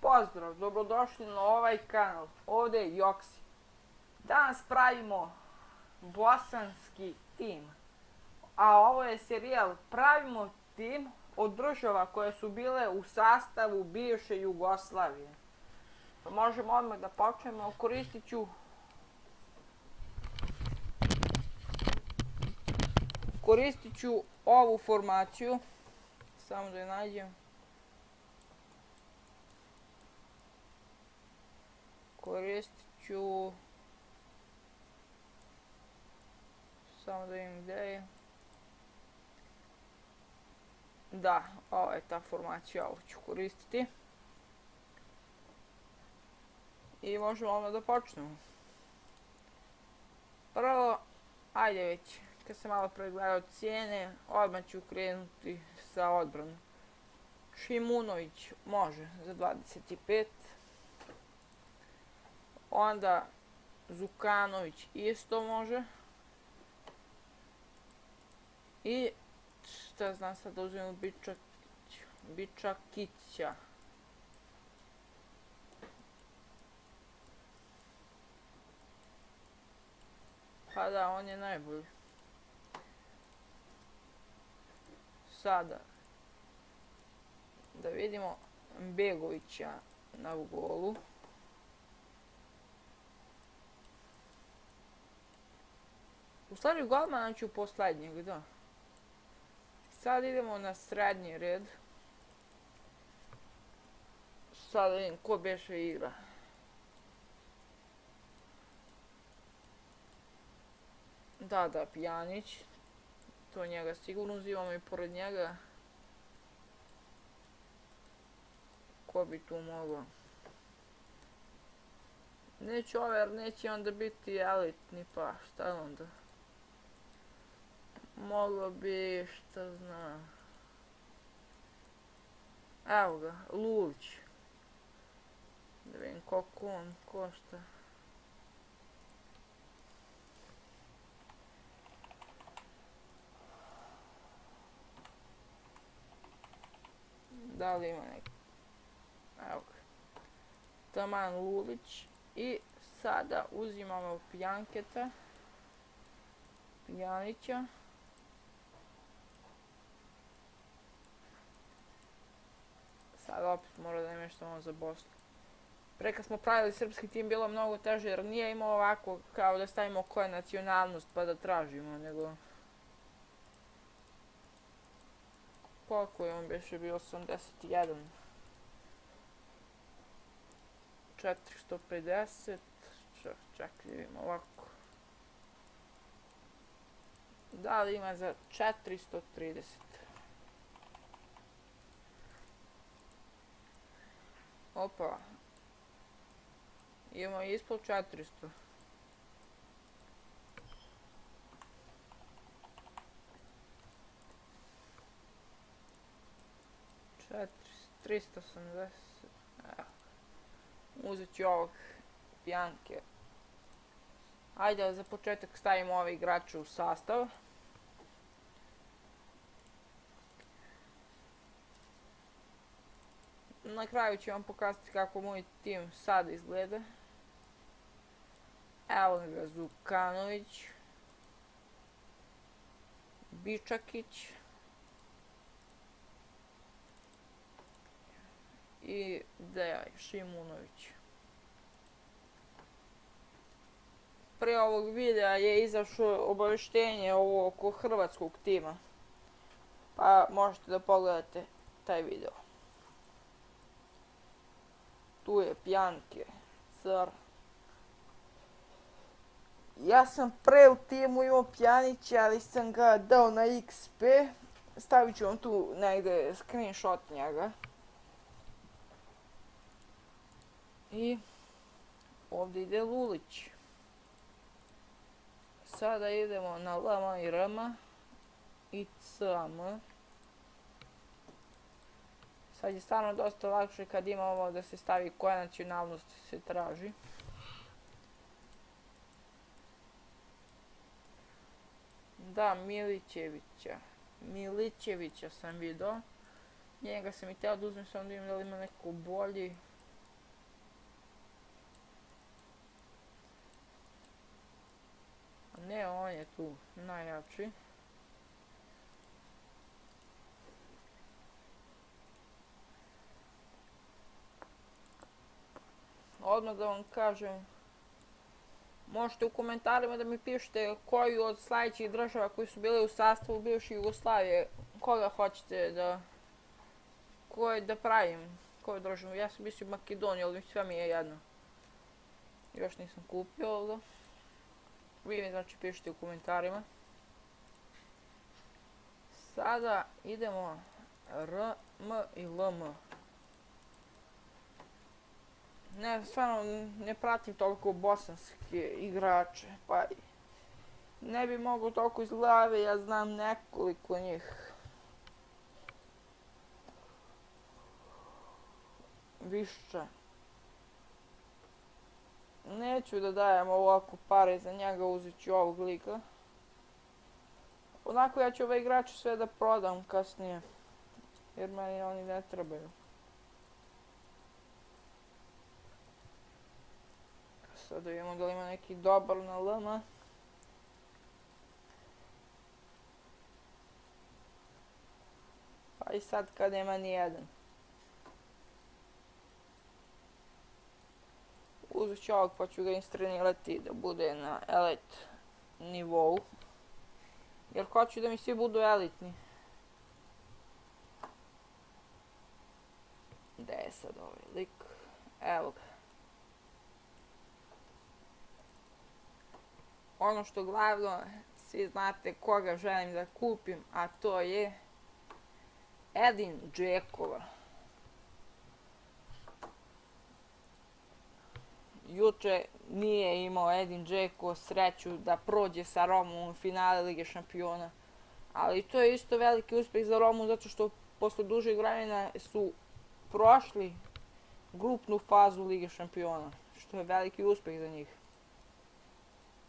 Pozdrav, dobrodošli na ovaj kanal, ovdje je Joksi. Danas pravimo bosanski tim, a ovo je serijal Pravimo tim od država koje su bile u sastavu bivše Jugoslavije. Pa možemo odmah da počnemo, koristit ću ovu formaciju, samo da je nađem. Koristit ću, samo da vidim gdje je. Da, ovo je ta formacija, ovo ću koristiti. I možemo odmah da počnemo. Prvo, ajde već, kad sam malo pregledao cijene, odmah ću krenuti sa odbranom. Šimunović može za 25. Onda Zukanović isto može. I šta znam sad da uzmemo Bičakića. Pa da, on je najbolji. Sada da vidimo Begovića na golu. U stvari golmana ću poslednjeg, da. Sad idemo na srednji red. Sad vidim ko beše igra. Da, Pjanić. To njega sigurno uzimamo i pored njega. Ko bi tu mogao? Neće over, neće onda biti elitni, pa šta onda? Moglo bi, šta zna. Evo ga, Lulić. Da vidim koliko on košta. Da li ima neki? Evo ga. Taman Lulić. I sada uzimamo Pjanića. Sad opet mora da imeštamo za Bosnu. Pre kad smo pravili srpski tim bilo mnogo teže jer nije imao ovako kao da stavimo koja je nacionalnost pa da tražimo, nego... Koliko je on beše bio? 81. 450. Čekaj, vidimo ovako. Da li ima za 430? Opa. Imamo ispod 400. Tristo 380. Uzet ću ovog Pjanke. Ajde za početak stavimo ove igrače u sastav. Na kraju ću vam pokazati kako moj tim sad izgleda. Evo ga Zukanović, Bičakić i Šimunović. Prije ovog videa je izašlo obavještenje oko hrvatskog tima, pa možete da pogledate taj video. Tu je Pjanke, Car. Ja sam pre u timu imao Pjanića, ali sam ga dao na XP. Stavit ću vam tu negdje screenshot njega. I ovdje ide Lulić. Sada idemo na LM i RM i CM. Sad je stvarno dosta lakše kad ima ovo da se stavi koja nacionalnost se traži. Da, Milićevića. Milićevića sam vidio. Njega sam i teo da uzmem, sam da vidim da li ima neko bolji. Ne, on je tu najjači. Odmah da vam kažem, možete u komentarima da mi pišete koju od sljedećih država koji su bili u sastavu bivše Jugoslavije, koga hoćete da pravim, koju državu. Ja sam mislio Makedoniju, ali sve mi je jedno. Još nisam kupio ovdje. Vi mi znači pišite u komentarima. Sada idemo R, M i L, M. Ne, stvarno ne pratim toliko bosanske igrače, pa ne bi mogao toliko iz glave, ja znam nekoliko njih. Više. Neću da dajem ovako pare za njega, uzet ću ovog lika. Onako ja ću ove igrače sve da prodam kasnije, jer meni oni ne trebaju. Sada vidimo da li ima neki dobar na LM. Pa i sad kad nema ni jedan. Uzet ću ovog pa ću ga istrenirati da bude na elite nivou. Jer hoću da mi svi budu elitni. Gdje je sad ovaj lik? Evo ga. Ono što glavno, svi znate koga želim da kupim, a to je Edin Džekova. Juče nije imao Edin Džeko sreću da prođe sa Romom u finale Lige šampiona. Ali to je isto veliki uspjeh za Romu zato što posle dužeg vremena su prošli grupnu fazu Lige šampiona. Što je veliki uspjeh za njih.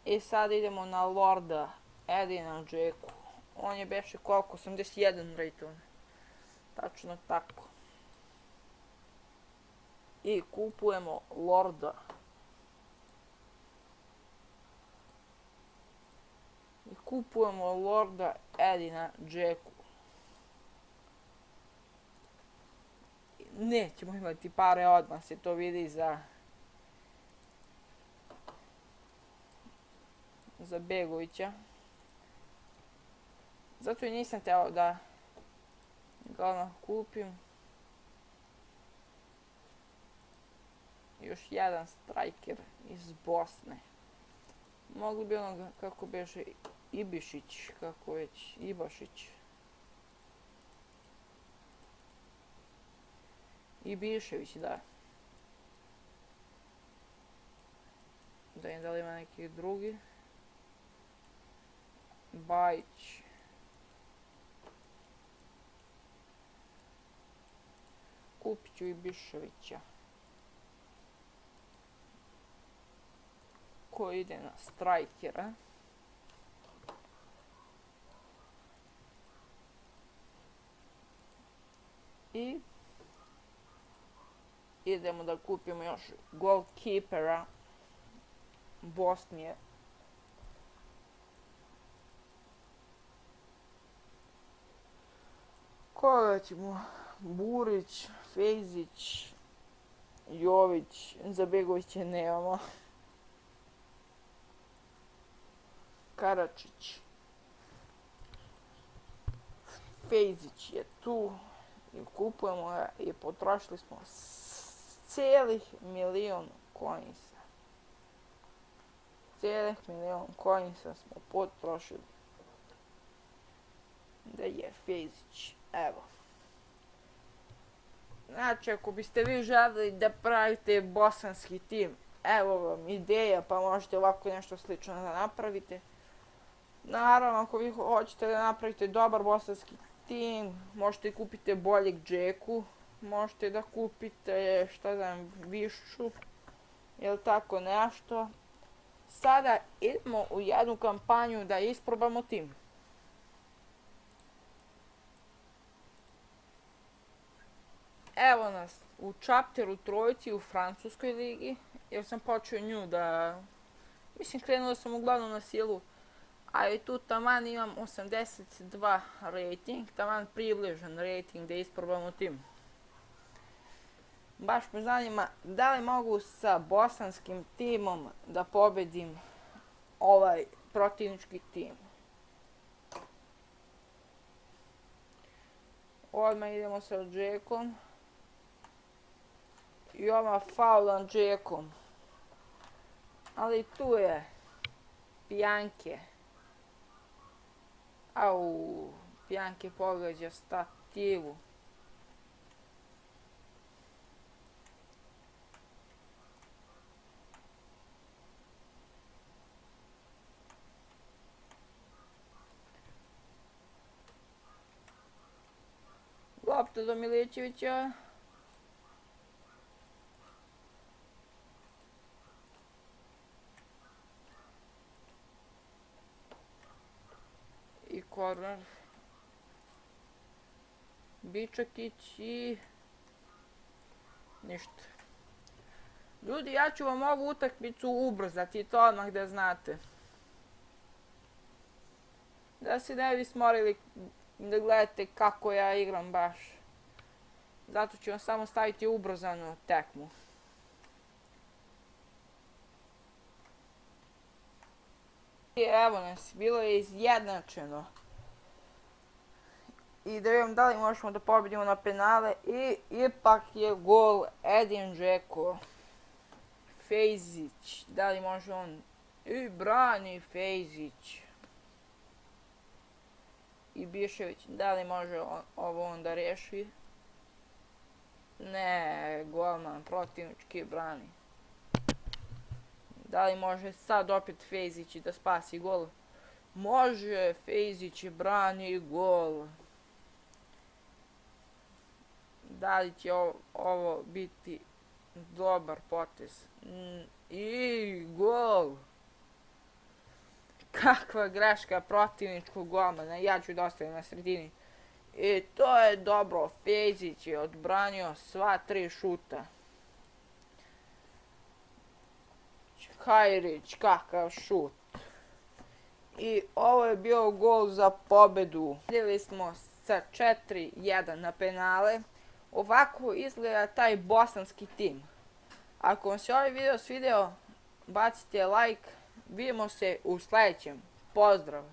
I sad idemo na Lorda Edina Džeku. On je beše koliko? 81 rated. Tačno tako. I kupujemo Lorda. I kupujemo Lorda Edina Džeku. Nećemo imati pare odmah, se to vidi za Begovića. Zato i nisam htjela da ga odmah kupim. Još jedan striker iz Bosne. Mogli bi onoga, kako beše, Ibišić, kako već, Ibašić. Ibišević, da. Da li ima neki drugi. Bajić. Kupit ću Ibiševića. Ko ide na strajkera. I idemo da kupimo još golkeepera Bosnije. Koga ćemo? Burić, Fejzić, Jović, za Begovića nemamo. Karačić. Fejzić je tu. I kupujemo ga i potrošili smo cijelih 1.000.000 coinsa. Cijelih 1.000.000 coinsa smo potrošili. Da je Fejzić, evo. Znači, ako biste vi želeli da pravite bosanski tim, evo vam ideja, pa možete ovako nešto slično da napravite. Naravno, ako vi hoćete da napravite dobar bosanski tim, možete kupiti boljeg Džeku, možete da kupite, šta znam, Višu, ili tako nešto. Sada idemo u jednu kampanju da isprobamo tim. evo nas u Chapteru trojici u Francuskoj ligi, jer sam počeo nju da... Mislim, krenuo sam uglavnom na silu, ali tu taman imam 82 rating, taman približan rating da isprobamo tim. Baš me zanima da li mogu sa bosanskim timom da pobedim ovaj protivnički tim. Odmah idemo sa Džekom. I odmah faulan Džekom. Ali tu je Pjanke. Au, Pjanke pogađa stativu. Lopta do Milićevića. I korner. Bičakić i... ništa. Ljudi, ja ću vam ovu utakmicu ubrzati, to odmah da znate. Da se ne bi smorili da gledate kako ja igram baš. Zato ću vam samo staviti ubrzanu tekmu. I evo nas, bilo je izjednačeno. I da vidimo da li možemo da pobedimo na penale. I ipak je gol Edin Džeko. Fejzić, da li može on... I brani Fejzić. I Bišević, da li može ovo on da reši? Ne, golman protivnički brani. Da li može sad opet Fejzić da spasi gol? Može, Fejzić brani gol. Da li će ovo biti dobar potez? I gol! Kakva greška protivničkog golmana, ja ću da ostavim na sredini. I to je dobro, Fejzić je odbranio sva 3 šuta. Hajrić, kakav šut. I ovo je bio gol za pobedu. Vidjeli smo sa 4-1 na penale. Ovako izgleda taj bosanski tim. Ako vam se ovaj video svidio, bacite like. Vidimo se u sljedećem. Pozdrav!